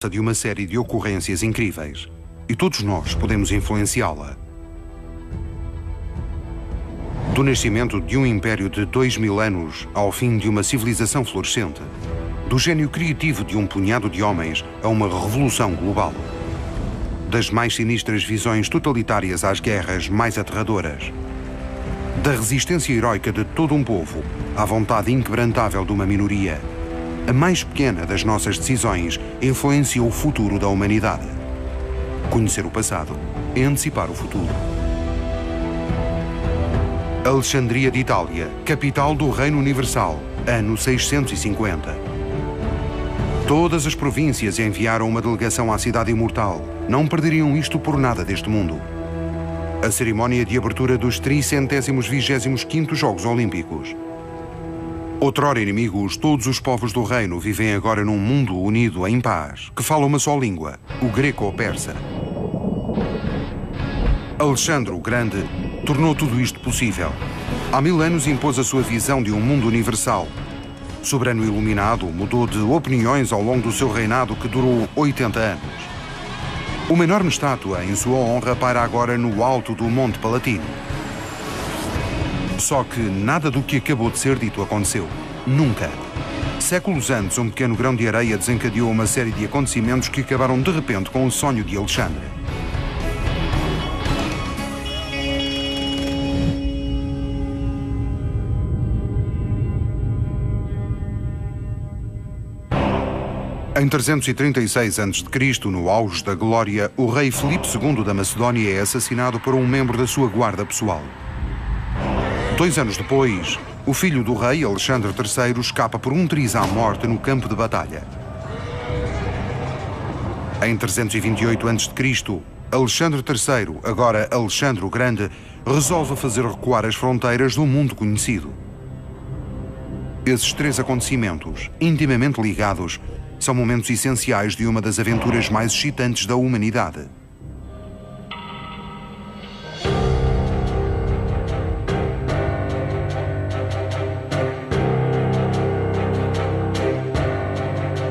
de uma série de ocorrências incríveis e todos nós podemos influenciá-la. Do nascimento de um império de 2000 anos ao fim de uma civilização florescente, do gênio criativo de um punhado de homens a uma revolução global, das mais sinistras visões totalitárias às guerras mais aterradoras, da resistência heroica de todo um povo à vontade inquebrantável de uma minoria, a mais pequena das nossas decisões influencia o futuro da humanidade. Conhecer o passado é antecipar o futuro. Alexandria de Itália, capital do Reino Universal, ano 650. Todas as províncias enviaram uma delegação à Cidade Imortal. Não perderiam isto por nada deste mundo. A cerimónia de abertura dos 325º Jogos Olímpicos. Outrora inimigos, todos os povos do reino vivem agora num mundo unido em paz, que fala uma só língua, o greco-persa. Alexandre o Grande tornou tudo isto possível. Há 1000 anos impôs a sua visão de um mundo universal. Soberano iluminado, mudou de opiniões ao longo do seu reinado que durou 80 anos. Uma enorme estátua em sua honra paira agora no alto do Monte Palatino. Só que nada do que acabou de ser dito aconteceu. Nunca. Séculos antes, um pequeno grão de areia desencadeou uma série de acontecimentos que acabaram de repente com o sonho de Alexandre. Em 336 a.C., no auge da glória, o rei Filipe II da Macedónia é assassinado por um membro da sua guarda pessoal. 2 anos depois, o filho do rei, Alexandre III, escapa por um triz à morte no campo de batalha. Em 328 a.C., Alexandre III, agora Alexandre o Grande, resolve fazer recuar as fronteiras do mundo conhecido. Esses 3 acontecimentos, intimamente ligados, são momentos essenciais de uma das aventuras mais excitantes da humanidade.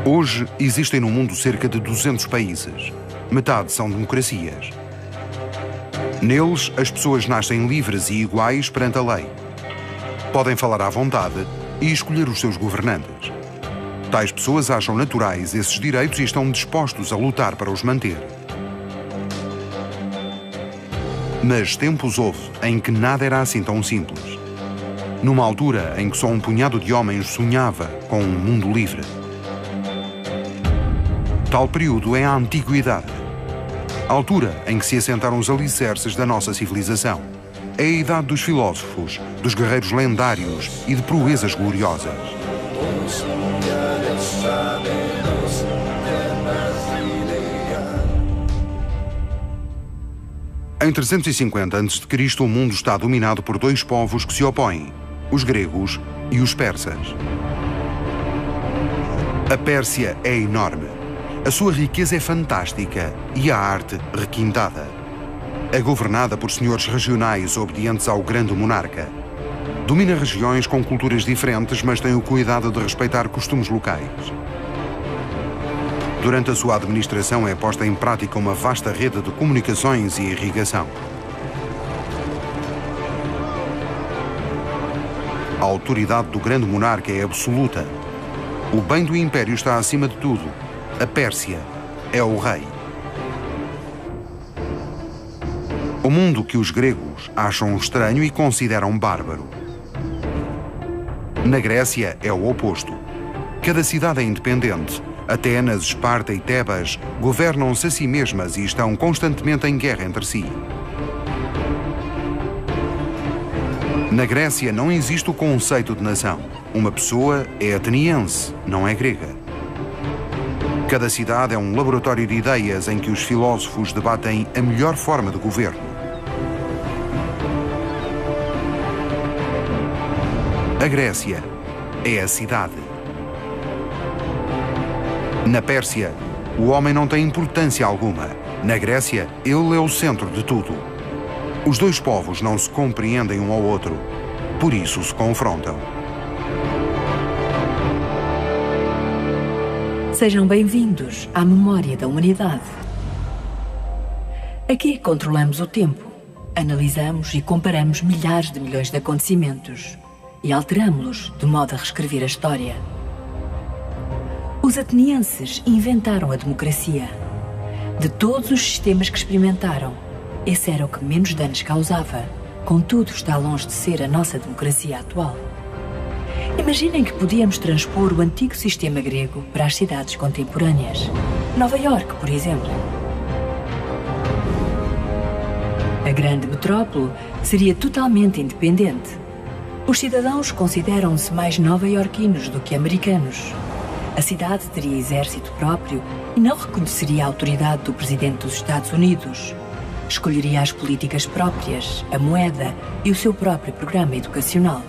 Hoje existem no mundo cerca de 200 países. Metade são democracias. Neles, as pessoas nascem livres e iguais perante a lei. Podem falar à vontade e escolher os seus governantes. Tais pessoas acham naturais esses direitos e estão dispostos a lutar para os manter. Mas tempos houve em que nada era assim tão simples. Numa altura em que só um punhado de homens sonhava com um mundo livre. Tal período é a Antiguidade. A altura em que se assentaram os alicerces da nossa civilização. É a idade dos filósofos, dos guerreiros lendários e de proezas gloriosas. Em 350 a.C., o mundo está dominado por 2 povos que se opõem, os gregos e os persas. A Pérsia é enorme. A sua riqueza é fantástica e a arte requintada. É governada por senhores regionais obedientes ao grande monarca. Domina regiões com culturas diferentes, mas tem o cuidado de respeitar costumes locais. Durante a sua administração é posta em prática uma vasta rede de comunicações e irrigação. A autoridade do grande monarca é absoluta. O bem do império está acima de tudo. A Pérsia é o rei. O mundo que os gregos acham estranho e consideram bárbaro. Na Grécia é o oposto. Cada cidade é independente. Atenas, Esparta e Tebas governam-se a si mesmas e estão constantemente em guerra entre si. Na Grécia não existe o conceito de nação. Uma pessoa é ateniense, não é grega. Cada cidade é um laboratório de ideias em que os filósofos debatem a melhor forma de governo. A Grécia é a cidade. Na Pérsia, o homem não tem importância alguma. Na Grécia, ele é o centro de tudo. Os 2 povos não se compreendem um ao outro, por isso se confrontam. Sejam bem-vindos à memória da humanidade. Aqui controlamos o tempo, analisamos e comparamos milhares de milhões de acontecimentos e alteramos-los de modo a reescrever a história. Os atenienses inventaram a democracia. De todos os sistemas que experimentaram, esse era o que menos danos causava. Contudo, está longe de ser a nossa democracia atual. Imaginem que podíamos transpor o antigo sistema grego para as cidades contemporâneas. Nova Iorque, por exemplo. A grande metrópole seria totalmente independente. Os cidadãos consideram-se mais nova-iorquinos do que americanos. A cidade teria exército próprio e não reconheceria a autoridade do presidente dos Estados Unidos. Escolheria as políticas próprias, a moeda e o seu próprio programa educacional.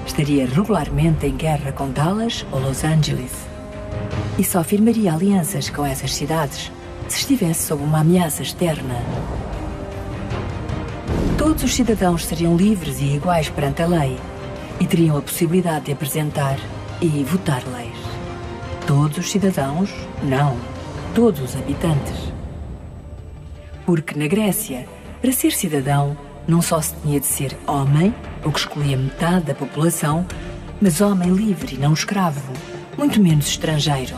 Estaria regularmente em guerra com Dallas ou Los Angeles. E só firmaria alianças com essas cidades se estivesse sob uma ameaça externa. Todos os cidadãos seriam livres e iguais perante a lei e teriam a possibilidade de apresentar e votar leis. Todos os cidadãos? Não. Todos os habitantes. Porque na Grécia, para ser cidadão, não só se tinha de ser homem, o que excluía metade da população, mas homem livre e não escravo, muito menos estrangeiro.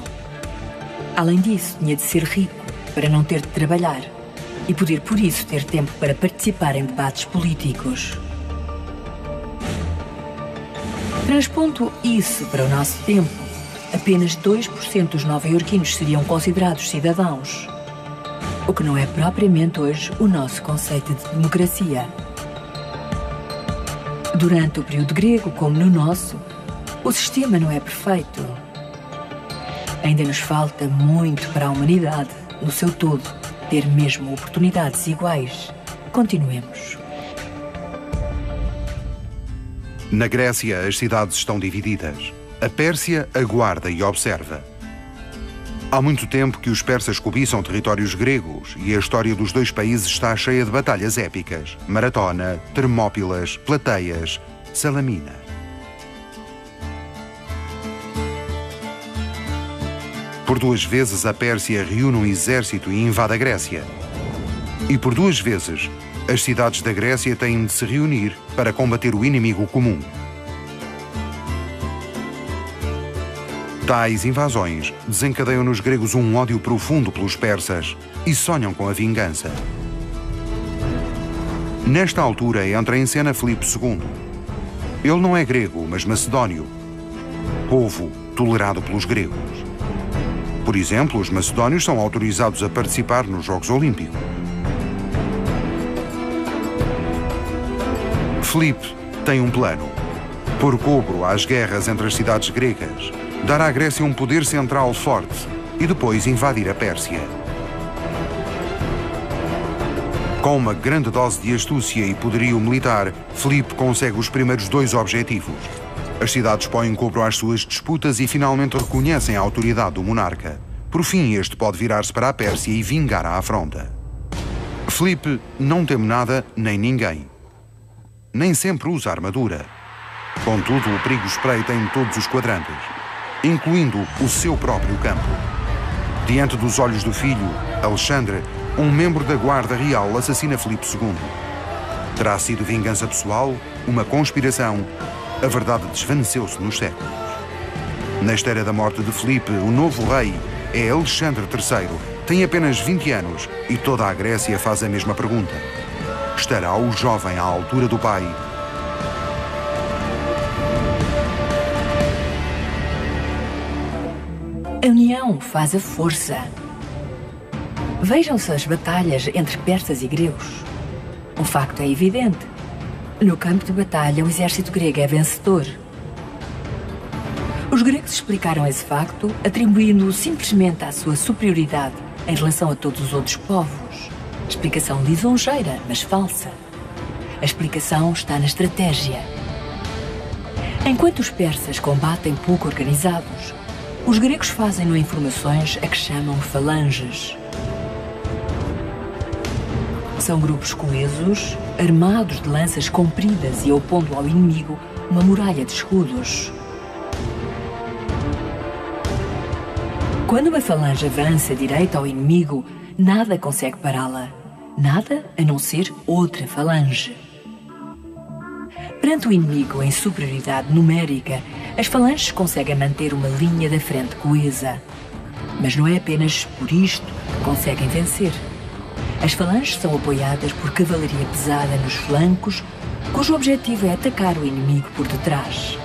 Além disso, tinha de ser rico para não ter de trabalhar e poder, por isso, ter tempo para participar em debates políticos. Transpondo isso para o nosso tempo, apenas 2% dos nova-iorquinos seriam considerados cidadãos, o que não é propriamente hoje o nosso conceito de democracia. Durante o período grego, como no nosso, o sistema não é perfeito. Ainda nos falta muito para a humanidade, no seu todo, ter mesmo oportunidades iguais. Continuemos. Na Grécia, as cidades estão divididas. A Pérsia aguarda e observa. Há muito tempo que os persas cobiçam territórios gregos e a história dos dois países está cheia de batalhas épicas. Maratona, Termópilas, Plateias, Salamina. Por 2 vezes a Pérsia reúne um exército e invade a Grécia. E por 2 vezes as cidades da Grécia têm de se reunir para combater o inimigo comum. Tais invasões desencadeiam nos gregos um ódio profundo pelos persas e sonham com a vingança. Nesta altura entra em cena Filipe II. Ele não é grego, mas macedónio, povo tolerado pelos gregos. Por exemplo, os macedónios são autorizados a participar nos Jogos Olímpicos. Filipe tem um plano: pôr cobro às guerras entre as cidades gregas, dar à Grécia um poder central forte e depois invadir a Pérsia. Com uma grande dose de astúcia e poderio militar, Filipe consegue os primeiros 2 objetivos. As cidades põem cobro às suas disputas e finalmente reconhecem a autoridade do monarca. Por fim, este pode virar-se para a Pérsia e vingar a afronta. Filipe não teme nada nem ninguém. Nem sempre usa armadura. Contudo, o perigo espreita em todos os quadrantes, incluindo o seu próprio campo. Diante dos olhos do filho, Alexandre, um membro da Guarda Real assassina Filipe II. Terá sido vingança pessoal? Uma conspiração? A verdade desvaneceu-se nos séculos. Na história da morte de Filipe, o novo rei é Alexandre III. Tem apenas 20 anos e toda a Grécia faz a mesma pergunta. Estará o jovem à altura do pai? A união faz a força. Vejam-se as batalhas entre persas e gregos. O facto é evidente. No campo de batalha, o exército grego é vencedor. Os gregos explicaram esse facto, atribuindo-o simplesmente à sua superioridade em relação a todos os outros povos. Explicação lisonjeira, mas falsa. A explicação está na estratégia. Enquanto os persas combatem pouco organizados, os gregos fazem-no em formações a que chamam falanges. São grupos coesos, armados de lanças compridas e opondo ao inimigo uma muralha de escudos. Quando uma falange avança direito ao inimigo, nada consegue pará-la. Nada a não ser outra falange. Perante o inimigo em superioridade numérica, as falanges conseguem manter uma linha da frente coesa. Mas não é apenas por isto que conseguem vencer. As falanges são apoiadas por cavalaria pesada nos flancos, cujo objetivo é atacar o inimigo por detrás.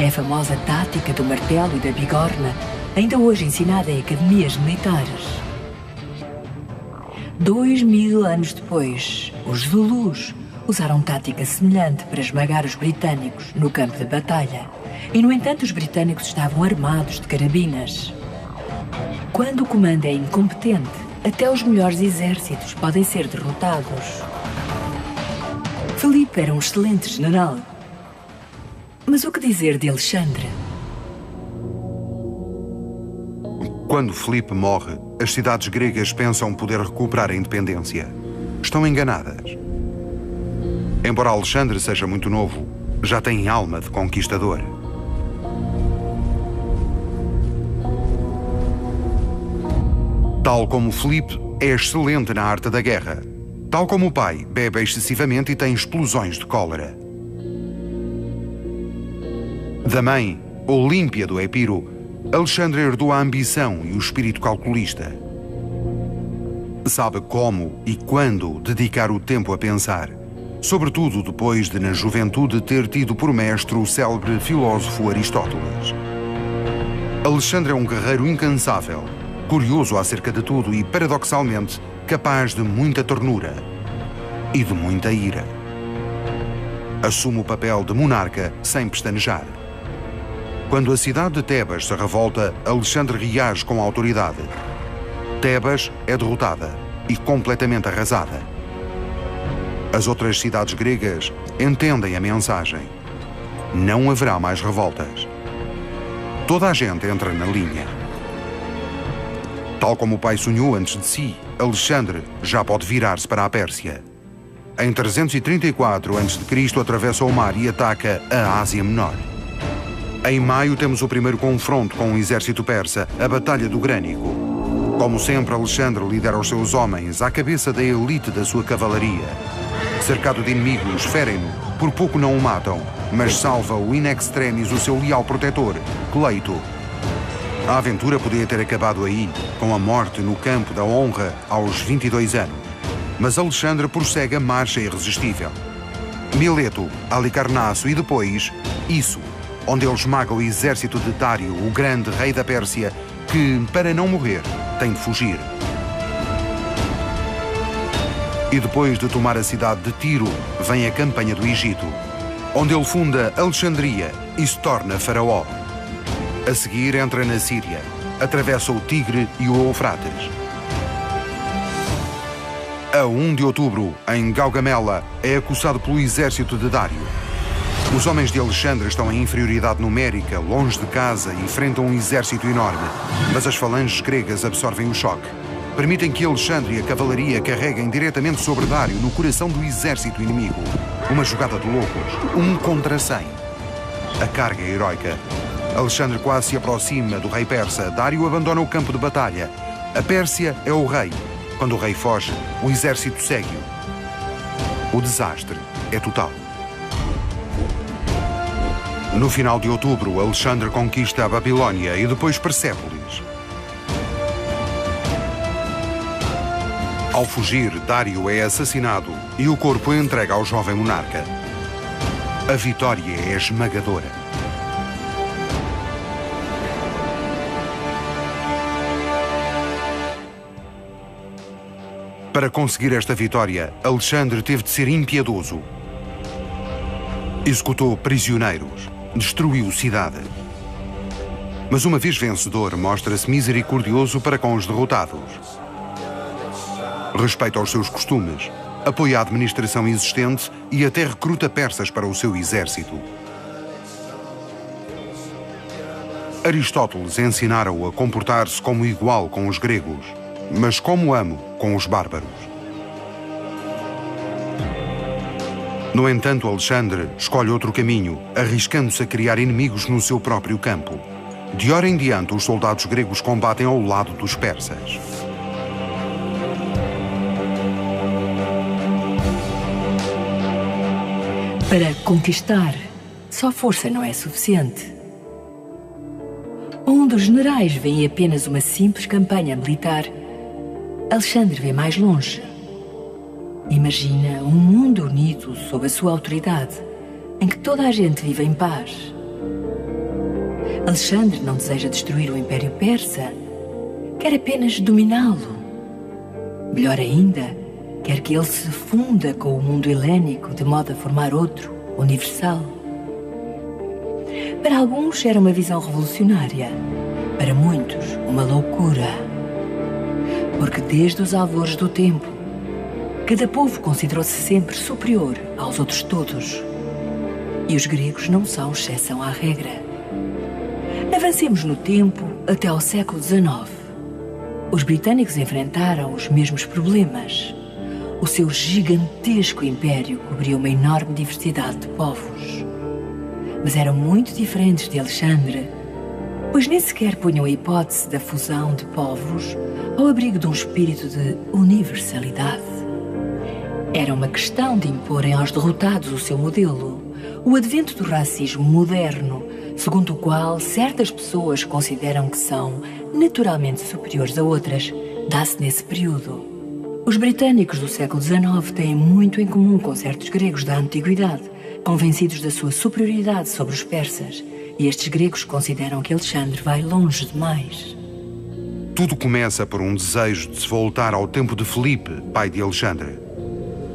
É a famosa tática do martelo e da bigorna, ainda hoje ensinada em academias militares. 2000 anos depois, os Zulus usaram tática semelhante para esmagar os britânicos no campo de batalha. E, no entanto, os britânicos estavam armados de carabinas. Quando o comando é incompetente, até os melhores exércitos podem ser derrotados. Filipe era um excelente general. Mas o que dizer de Alexandre? Quando Filipe morre, as cidades gregas pensam poder recuperar a independência. Estão enganadas. Embora Alexandre seja muito novo, já tem alma de conquistador. Tal como Filipe, é excelente na arte da guerra. Tal como o pai, bebe excessivamente e tem explosões de cólera. Da mãe, Olímpia do Epiro, Alexandre herdou a ambição e o espírito calculista. Sabe como e quando dedicar o tempo a pensar, sobretudo depois de, na juventude, ter tido por mestre o célebre filósofo Aristóteles. Alexandre é um guerreiro incansável, curioso acerca de tudo e, paradoxalmente, capaz de muita ternura e de muita ira. Assume o papel de monarca sem pestanejar. Quando a cidade de Tebas se revolta, Alexandre reage com autoridade. Tebas é derrotada e completamente arrasada. As outras cidades gregas entendem a mensagem. Não haverá mais revoltas. Toda a gente entra na linha. Tal como o pai sonhou antes de si, Alexandre já pode virar-se para a Pérsia. Em 334 a.C. atravessa o mar e ataca a Ásia Menor. Em maio temos o primeiro confronto com o exército persa, a Batalha do Grânico. Como sempre, Alexandre lidera os seus homens à cabeça da elite da sua cavalaria. Cercado de inimigos, ferem-no, por pouco não o matam, mas salva-o in extremis o seu leal protetor, Cleito. A aventura podia ter acabado aí, com a morte no campo da honra aos 22 anos. Mas Alexandre prossegue a marcha irresistível. Mileto, Halicarnasso e depois, Isso, onde ele esmaga o exército de Dário, o grande rei da Pérsia, que, para não morrer, tem de fugir. E depois de tomar a cidade de Tiro, vem a campanha do Egito, onde ele funda Alexandria e se torna faraó. A seguir entra na Síria, atravessa o Tigre e o Eufrates. A 1 de outubro, em Gaugamela, é acossado pelo exército de Dário. Os homens de Alexandre estão em inferioridade numérica, longe de casa e enfrentam um exército enorme. Mas as falanges gregas absorvem o choque. Permitem que Alexandre e a cavalaria carreguem diretamente sobre Dário no coração do exército inimigo. Uma jogada de loucos, 1 contra 100. A carga é heroica. Alexandre quase se aproxima do rei persa. Dário abandona o campo de batalha. A Pérsia é o rei. Quando o rei foge, o exército segue-o. O desastre é total. No final de outubro, Alexandre conquista a Babilônia e depois Persépolis. Ao fugir, Dário é assassinado e o corpo é entregue ao jovem monarca. A vitória é esmagadora. Para conseguir esta vitória, Alexandre teve de ser impiedoso. Executou prisioneiros. Destruiu cidade. Mas uma vez vencedor, mostra-se misericordioso para com os derrotados. Respeita os seus costumes, apoia a administração existente e até recruta persas para o seu exército. Aristóteles ensinara-o a comportar-se como igual com os gregos, mas como amo com os bárbaros. No entanto, Alexandre escolhe outro caminho, arriscando-se a criar inimigos no seu próprio campo. De hora em diante, os soldados gregos combatem ao lado dos persas. Para conquistar, só força não é suficiente. Um dos generais vê em apenas uma simples campanha militar. Alexandre vê mais longe. Imagina um mundo unido sob a sua autoridade, em que toda a gente vive em paz. Alexandre não deseja destruir o Império Persa, quer apenas dominá-lo. Melhor ainda, quer que ele se funda com o mundo helénico de modo a formar outro, universal. Para alguns era uma visão revolucionária, para muitos uma loucura. Porque desde os alvores do tempo, cada povo considerou-se sempre superior aos outros todos. E os gregos não são exceção à regra. Avancemos no tempo até ao século XIX. Os britânicos enfrentaram os mesmos problemas. O seu gigantesco império cobria uma enorme diversidade de povos. Mas eram muito diferentes de Alexandre, pois nem sequer punham a hipótese da fusão de povos ao abrigo de um espírito de universalidade. Era uma questão de imporem aos derrotados o seu modelo, o advento do racismo moderno, segundo o qual certas pessoas consideram que são naturalmente superiores a outras, dá-se nesse período. Os britânicos do século XIX têm muito em comum com certos gregos da antiguidade, convencidos da sua superioridade sobre os persas, e estes gregos consideram que Alexandre vai longe demais. Tudo começa por um desejo de se voltar ao tempo de Filipe, pai de Alexandre.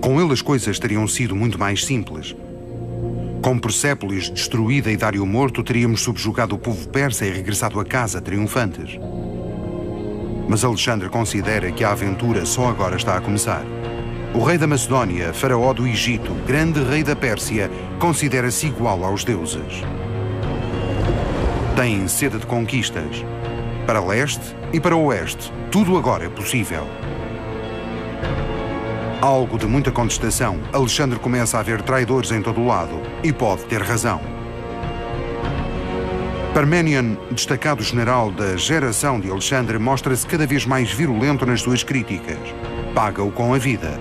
Com ele as coisas teriam sido muito mais simples. Com Persépolis destruída e Dário morto, teríamos subjugado o povo persa e regressado a casa triunfantes. Mas Alexandre considera que a aventura só agora está a começar. O rei da Macedónia, faraó do Egito, grande rei da Pérsia, considera-se igual aos deuses. Tem sede de conquistas. Para leste e para oeste, tudo agora é possível. Algo de muita contestação, Alexandre começa a ver traidores em todo o lado, e pode ter razão. Parmenion, destacado general da geração de Alexandre, mostra-se cada vez mais virulento nas suas críticas. Paga-o com a vida.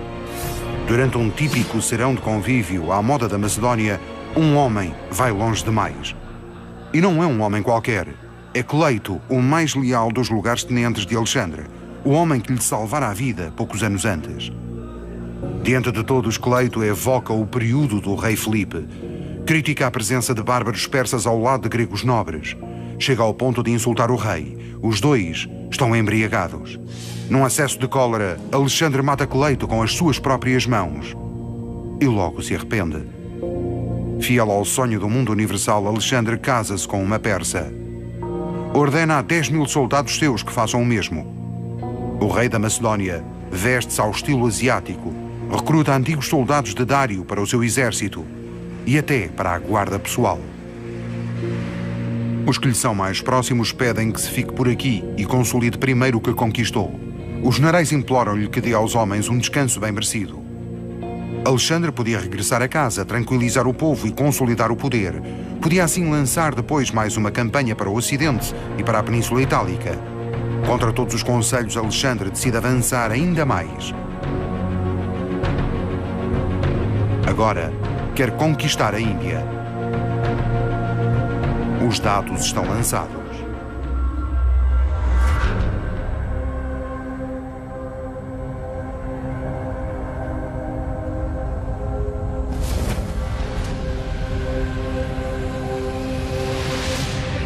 Durante um típico serão de convívio à moda da Macedónia, um homem vai longe demais. E não é um homem qualquer. É Cleito, o mais leal dos lugares-tenentes de Alexandre, o homem que lhe salvara a vida poucos anos antes. Diante de todos, Cleito evoca o período do rei Filipe. Critica a presença de bárbaros persas ao lado de gregos nobres. Chega ao ponto de insultar o rei. Os dois estão embriagados. Num acesso de cólera, Alexandre mata Cleito com as suas próprias mãos. E logo se arrepende. Fiel ao sonho do mundo universal, Alexandre casa-se com uma persa. Ordena a 10.000 soldados seus que façam o mesmo. O rei da Macedónia veste-se ao estilo asiático, recruta antigos soldados de Dário para o seu exército e até para a guarda pessoal. Os que lhe são mais próximos pedem que se fique por aqui e consolide primeiro o que conquistou. Os generais imploram-lhe que dê aos homens um descanso bem merecido. Alexandre podia regressar a casa, tranquilizar o povo e consolidar o poder. Podia assim lançar depois mais uma campanha para o Ocidente e para a Península Itálica. Contra todos os conselhos, Alexandre decide avançar ainda mais. Agora, quer conquistar a Índia. Os dados estão lançados.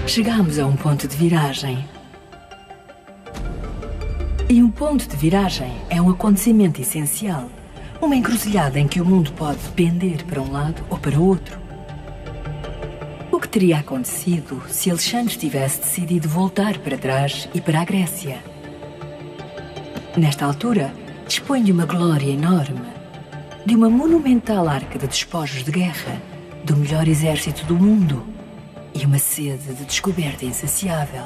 Chegamos a um ponto de viragem. E um ponto de viragem é um acontecimento essencial. Uma encruzilhada em que o mundo pode pender para um lado ou para o outro. O que teria acontecido se Alexandre tivesse decidido voltar para trás e para a Grécia? Nesta altura, dispõe de uma glória enorme, de uma monumental arca de despojos de guerra, do melhor exército do mundo e uma sede de descoberta insaciável.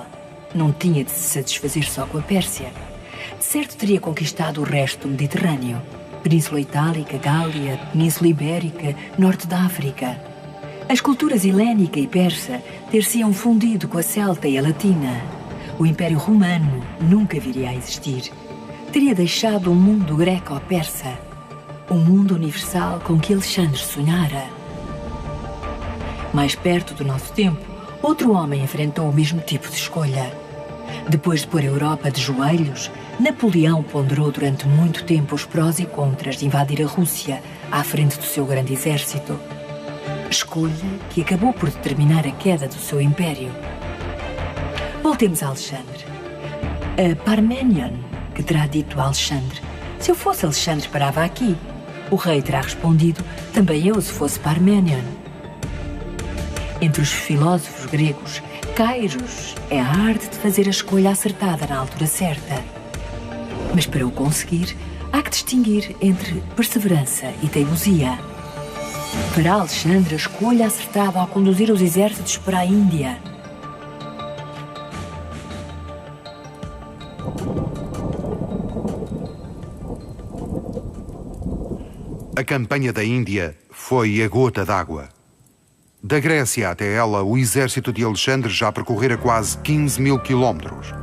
Não tinha de se satisfazer só com a Pérsia. De certo teria conquistado o resto do Mediterrâneo, Península Itálica, Gália, Península Ibérica, Norte da África. As culturas helénica e persa ter-se-iam fundido com a celta e a latina. O Império Romano nunca viria a existir. Teria deixado o mundo greco-persa, o mundo universal com que Alexandre sonhara. Mais perto do nosso tempo, outro homem enfrentou o mesmo tipo de escolha. Depois de pôr a Europa de joelhos, Napoleão ponderou durante muito tempo os prós e contras de invadir a Rússia à frente do seu grande exército. Escolha que acabou por determinar a queda do seu império. Voltemos a Alexandre. A Parmenion, que terá dito a Alexandre: se eu fosse Alexandre, parava aqui. O rei terá respondido: também eu, se fosse Parmenion. Entre os filósofos gregos, Kairos é a arte de fazer a escolha acertada na altura certa. Mas para o conseguir, há que distinguir entre perseverança e teimosia. Para Alexandre, a escolha acertada ao conduzir os exércitos para a Índia. A campanha da Índia foi a gota d'água. Da Grécia até ela, o exército de Alexandre já percorrera quase 15 mil quilómetros.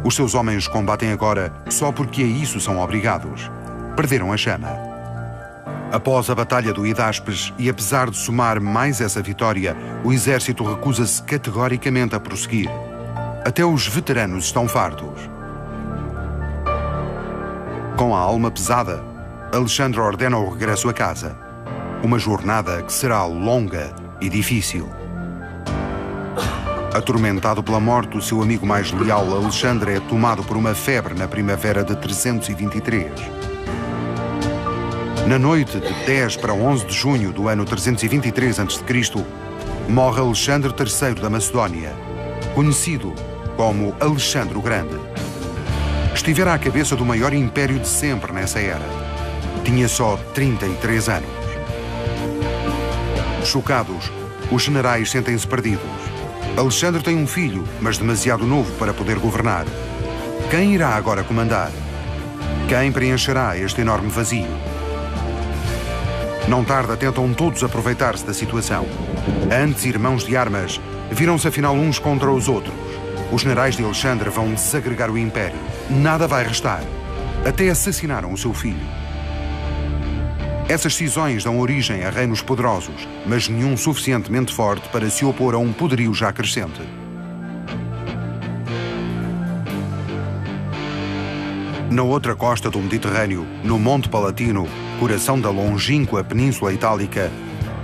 Os seus homens combatem agora só porque a isso são obrigados. Perderam a chama. Após a Batalha do Hidáspes, e apesar de somar mais essa vitória, o exército recusa-se categoricamente a prosseguir. Até os veteranos estão fartos. Com a alma pesada, Alexandre ordena o regresso a casa. Uma jornada que será longa e difícil. Atormentado pela morte do seu amigo mais leal, Alexandre é tomado por uma febre na primavera de 323. Na noite de 10 para 11 de junho do ano 323 a.C., morre Alexandre III da Macedónia, conhecido como Alexandre o Grande. Estivera à cabeça do maior império de sempre nessa era. Tinha só 33 anos. Chocados, os generais sentem-se perdidos. Alexandre tem um filho, mas demasiado novo para poder governar. Quem irá agora comandar? Quem preencherá este enorme vazio? Não tarda, tentam todos aproveitar-se da situação. Antes irmãos de armas, viram-se afinal uns contra os outros. Os generais de Alexandre vão desagregar o império. Nada vai restar. Até assassinaram o seu filho. Essas cisões dão origem a reinos poderosos, mas nenhum suficientemente forte para se opor a um poderio já crescente. Na outra costa do Mediterrâneo, no Monte Palatino, coração da longínqua Península Itálica,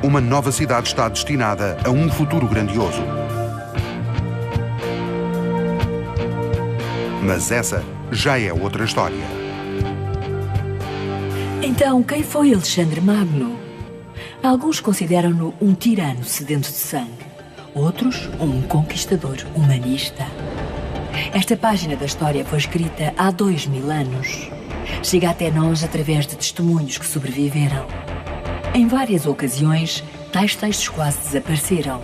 uma nova cidade está destinada a um futuro grandioso. Mas essa já é outra história. Então, quem foi Alexandre Magno? Alguns consideram-no um tirano sedento de sangue, outros um conquistador humanista. Esta página da história foi escrita há 2000 anos. Chega até nós através de testemunhos que sobreviveram. Em várias ocasiões, tais textos quase desapareceram.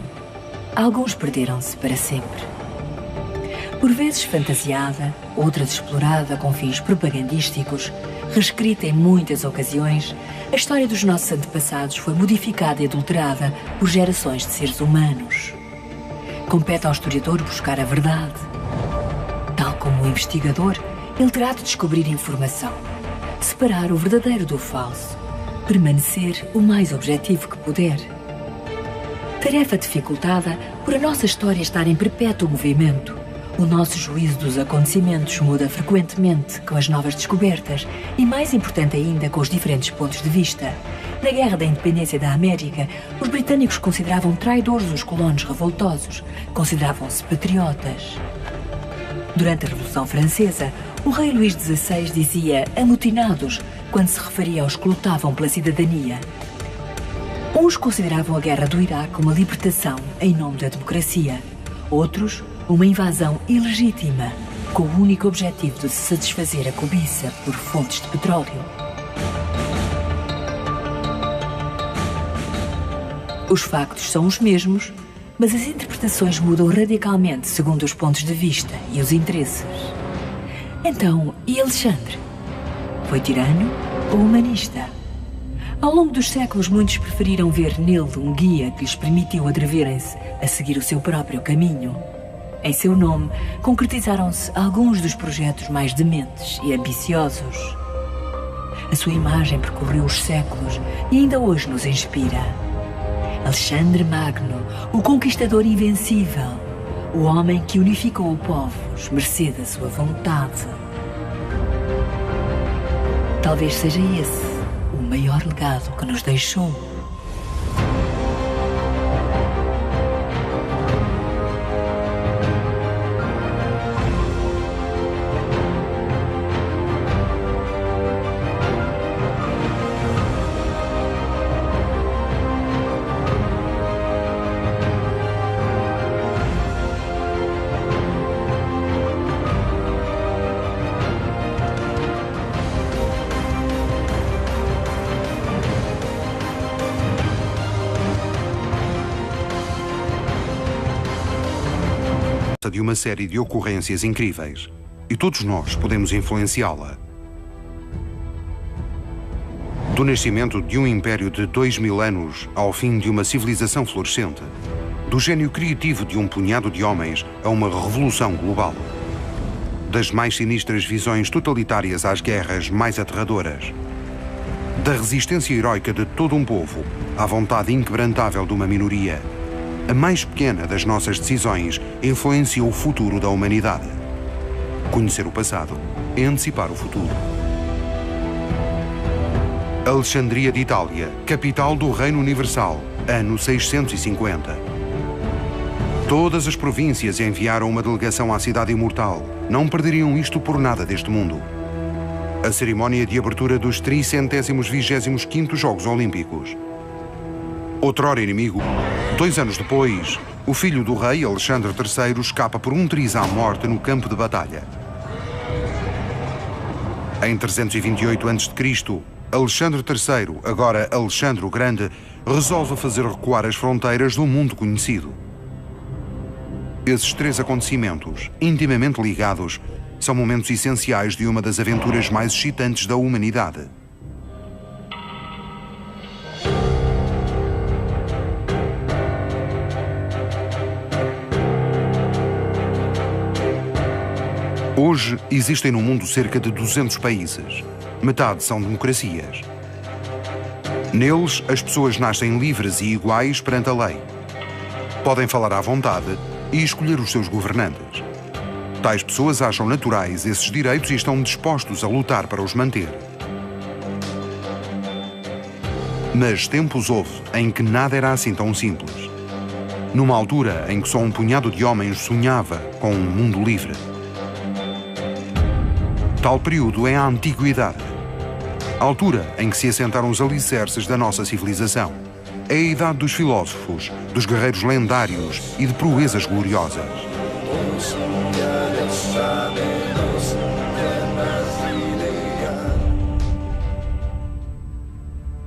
Alguns perderam-se para sempre. Por vezes fantasiada, outras explorada com fins propagandísticos, reescrita em muitas ocasiões, a história dos nossos antepassados foi modificada e adulterada por gerações de seres humanos. Compete ao historiador buscar a verdade. Tal como o investigador, ele terá de descobrir informação, separar o verdadeiro do falso, permanecer o mais objetivo que puder. Tarefa dificultada por a nossa história estar em perpétuo movimento. O nosso juízo dos acontecimentos muda frequentemente com as novas descobertas e, mais importante ainda, com os diferentes pontos de vista. Na Guerra da Independência da América, os britânicos consideravam traidores os colonos revoltosos, consideravam-se patriotas. Durante a Revolução Francesa, o rei Luís XVI dizia amotinados quando se referia aos que lutavam pela cidadania. Uns consideravam a guerra do Iraque uma libertação em nome da democracia. Outros, uma invasão ilegítima, com o único objetivo de se satisfazer a cobiça por fontes de petróleo. Os factos são os mesmos, mas as interpretações mudam radicalmente segundo os pontos de vista e os interesses. Então, e Alexandre? Foi tirano ou humanista? Ao longo dos séculos, muitos preferiram ver nele um guia que lhes permitiu atreverem-se a seguir o seu próprio caminho. Em seu nome, concretizaram-se alguns dos projetos mais dementes e ambiciosos. A sua imagem percorreu os séculos e ainda hoje nos inspira. Alexandre Magno, o conquistador invencível, o homem que unificou povos, mercê da sua vontade. Talvez seja esse o maior legado que nos deixou. De uma série de ocorrências incríveis, e todos nós podemos influenciá-la. Do nascimento de um império de 2000 anos ao fim de uma civilização florescente, do gênio criativo de um punhado de homens a uma revolução global, das mais sinistras visões totalitárias às guerras mais aterradoras, da resistência heroica de todo um povo à vontade inquebrantável de uma minoria. A mais pequena das nossas decisões influencia o futuro da humanidade. Conhecer o passado é antecipar o futuro. Alexandria de Itália, capital do Reino Universal, ano 650. Todas as províncias enviaram uma delegação à cidade imortal. Não perderiam isto por nada deste mundo. A cerimónia de abertura dos 325º Jogos Olímpicos. Outrora inimigo, 2 anos depois, o filho do rei, Alexandre III, escapa por um triz à morte no campo de batalha. Em 328 a.C., Alexandre III, agora Alexandre o Grande, resolve fazer recuar as fronteiras do mundo conhecido. Esses 3 acontecimentos, intimamente ligados, são momentos essenciais de uma das aventuras mais excitantes da humanidade. Hoje, existem no mundo cerca de 200 países. Metade são democracias. Neles, as pessoas nascem livres e iguais perante a lei. Podem falar à vontade e escolher os seus governantes. Tais pessoas acham naturais esses direitos e estão dispostos a lutar para os manter. Mas tempos houve em que nada era assim tão simples. Numa altura em que só um punhado de homens sonhava com um mundo livre. Tal período é a Antiguidade, a altura em que se assentaram os alicerces da nossa civilização. É a idade dos filósofos, dos guerreiros lendários e de proezas gloriosas.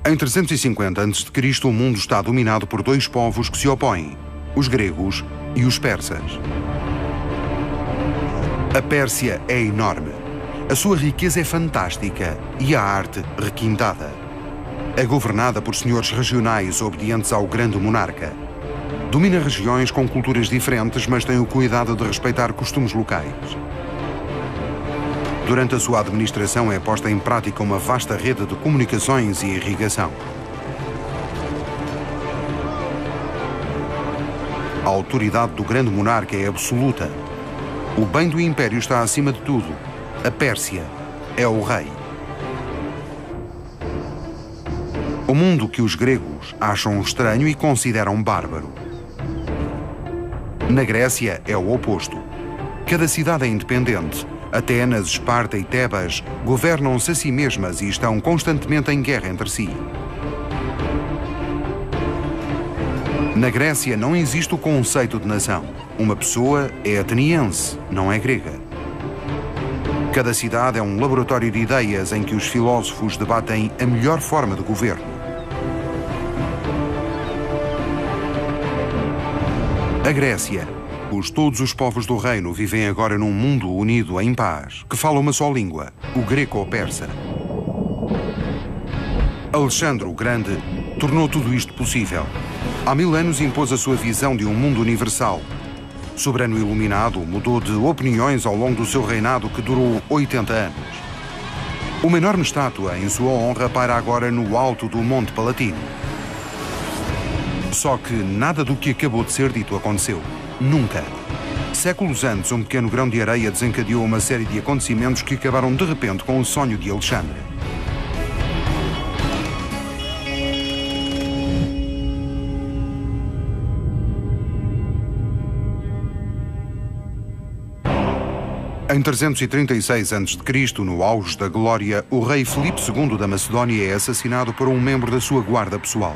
Em 350 a.C., o mundo está dominado por 2 povos que se opõem, os gregos e os persas. A Pérsia é enorme. A sua riqueza é fantástica e a arte requintada. É governada por senhores regionais obedientes ao grande monarca. Domina regiões com culturas diferentes, mas tem o cuidado de respeitar costumes locais. Durante a sua administração é posta em prática uma vasta rede de comunicações e irrigação. A autoridade do grande monarca é absoluta. O bem do império está acima de tudo. A Pérsia é o rei. O mundo que os gregos acham estranho e consideram bárbaro. Na Grécia é o oposto. Cada cidade é independente. Atenas, Esparta e Tebas governam-se a si mesmas e estão constantemente em guerra entre si. Na Grécia não existe o conceito de nação. Uma pessoa é ateniense, não é grega. Cada cidade é um laboratório de ideias em que os filósofos debatem a melhor forma de governo. A Grécia. Todos os povos do reino vivem agora num mundo unido em paz, que fala uma só língua, o greco-persa. Alexandre o Grande tornou tudo isto possível. Há 1000 anos impôs a sua visão de um mundo universal. Soberano iluminado, mudou de opiniões ao longo do seu reinado, que durou 80 anos. Uma enorme estátua em sua honra paira agora no alto do Monte Palatino. Só que nada do que acabou de ser dito aconteceu. Nunca. Séculos antes, um pequeno grão de areia desencadeou uma série de acontecimentos que acabaram de repente com o sonho de Alexandre. Em 336 a.C., no auge da glória, o rei Filipe II da Macedónia é assassinado por um membro da sua guarda pessoal.